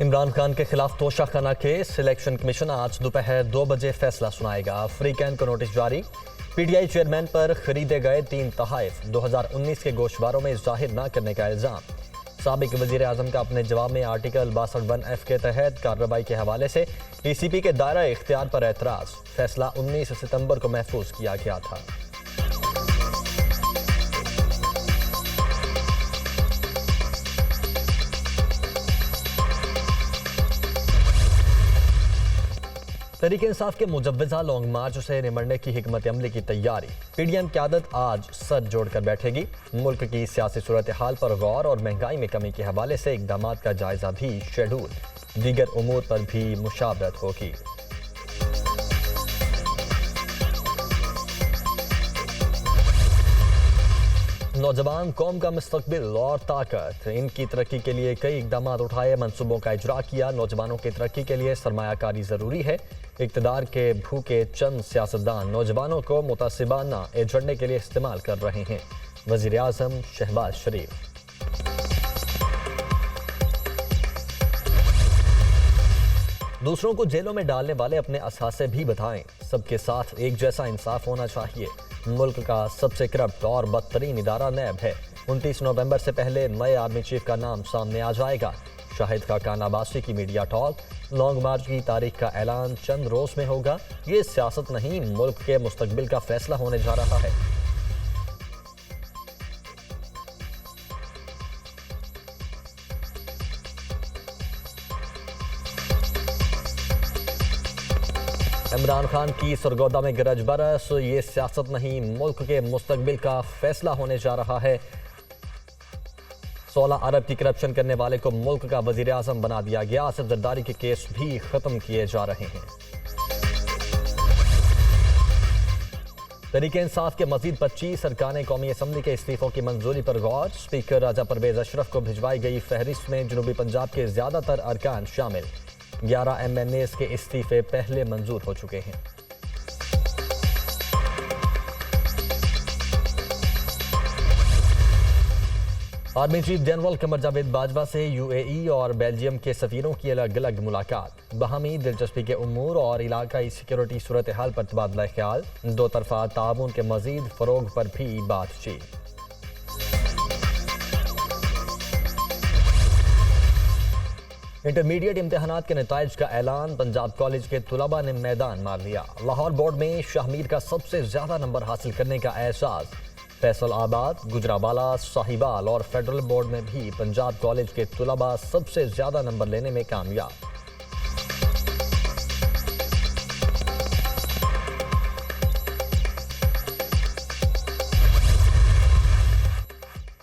इमरान खान के खिलाफ Toshakhana case. Selection commission आज दोपहर 2 बजे फैसला सुनाएगा। अफ्रीकन को नोटिस जारी। पीटीआई चेयरमैन पर खरीदे गए 3 तोहफे 2019 के गोशवारों में जाहिर न करने का इल्जाम। साबिक वजीर आजम का अपने जवाब में आर्टिकल 62(1)(f) के तहत कार्रवाई के हवाले से पीसीबी के दायरा इख्तियार पर एतराज। फैसला 19 सितंबर को महफूज किया गया था। तहरीक इंसाफ के मुजव्वजा लॉन्ग मार्च से निमटने की हिकमत अमली की तैयारी। पीडीएम क़यादत आज सर जोड़कर बैठेगी। मुल्क की सियासी सूरत हाल पर गौर और महंगाई में कमी के हवाले से इकदाम का जायजा भी शेड्यूल। दीगर उमूर पर भी मुशावरत होगी। नौजवान कौम का मुस्तकबिल और ताकत। इनकी तरक्की के लिए कई इकदाम उठाए, मंसूबों का इजरा किया। नौजवानों की तरक्की के लिए सरमायाकारी ज़रूरी है। इक़्तिदार के भूखे चंद सियासतदान नौजवानों को मुतासिबाना एजेंडे के लिए इस्तेमाल कर रहे हैं। वज़ीर आज़म शहबाज शरीफ। दूसरों को जेलों में डालने वाले अपने असासे भी बताएं। सबके साथ एक जैसा इंसाफ होना चाहिए। मुल्क का सबसे करप्ट और बदतरीन इदारा नैब है। 29 नवंबर से पहले नए आर्मी चीफ का नाम सामने आ जाएगा। शाहिद खाकान अब्बासी की मीडिया टॉक। लॉन्ग मार्च की तारीख का ऐलान चंद रोज में होगा। ये सियासत नहीं, मुल्क के मुस्तकबिल का फैसला होने जा रहा है। इमरान खान की सरगोदा में गरज बरस। ये सियासत नहीं, मुल्क के मुस्तकबिल का फैसला होने जा रहा है। 16 अरब की करप्शन करने वाले को मुल्क का वजीर आजम बना दिया गया। आसिफ जरदारी के केस भी खत्म किए जा रहे हैं। तहरीक इंसाफ के मजीद 25 अरकान कौमी असम्बली के इस्तीफों की मंजूरी पर गौर। स्पीकर राजा परवेज अशरफ को भिजवाई गई फहरिस्त में जनूबी पंजाब के ज्यादातर अरकान शामिल। 11 MNAs के इस्तीफे पहले मंजूर हो चुके हैं। Army chief general Qamar Javed Bajwa से UAE और बेल्जियम के सफीरों की अलग अलग मुलाकात। बाहमी दिलचस्पी के उमूर और इलाकाई सिक्योरिटी सूरत हाल पर तबादला ख्याल। दो तरफा ताउन के मजीद फरोग पर भी बातचीत। इंटरमीडिएट इम्तिहानात के नताइज का ऐलान। पंजाब कॉलेज के तुलबा ने मैदान मार लिया। लाहौर बोर्ड में शाहमीर का सबसे ज्यादा नंबर हासिल करने का एहसास। फैसलाबाद, गुजरावाला, साहिवाल और फेडरल बोर्ड में भी पंजाब कॉलेज के तुलबा सबसे ज्यादा नंबर लेने में कामयाब।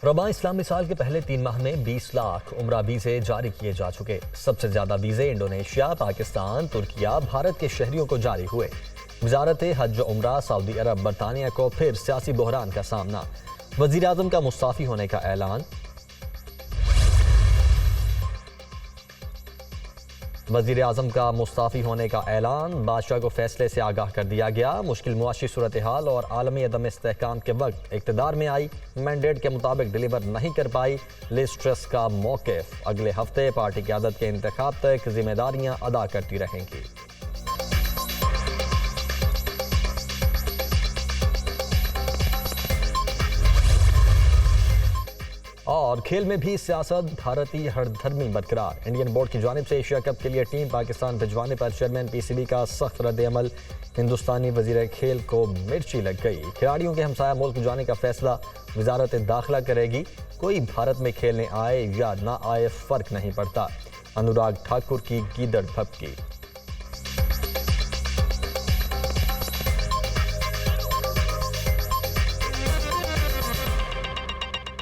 रबा इस्लामी साल के पहले 3 माह में 20 लाख उम्रा वीज़े जारी किए जा चुके। सबसे ज्यादा वीज़े इंडोनेशिया, पाकिस्तान, तुर्किया, भारत के शहरियों को जारी हुए। वजारत हज उम्रा सऊदी अरब, बरतानिया को फिर सियासी बहरान का सामना। वजीर आजम का मुस्ताफी होने का ऐलान। वजीर आजम का मुस्ताफी होने का ऐलान। बादशाह को फैसले से आगाह कर दिया गया। मुश्किल मुआशी सूरत हाल और आलमी अदम इस्तेहकाम के वक्त इक़्तिदार में आई, मैंडेट के मुताबिक डिलीवर नहीं कर पाई। लिज ट्रस का मौक़िफ़। अगले हफ्ते पार्टी क़यादत के इंतखाब तक जिम्मेदारियां अदा करती रहेंगी। और खेल में भी सियासत, भारतीय हरधर्मी बरकरार। इंडियन बोर्ड की जानिब से एशिया कप के लिए टीम पाकिस्तान भिजवाने पर चेयरमैन पीसीबी का सख्त रद्द-ए-अमल। हिंदुस्तानी वजीर खेल को मिर्ची लग गई। खिलाड़ियों के हमसाया मुल्क जाने का फैसला वजारत दाखिला करेगी। कोई भारत में खेलने आए या ना आए फर्क नहीं पड़ता। अनुराग ठाकुर की गीदड़ भपकी।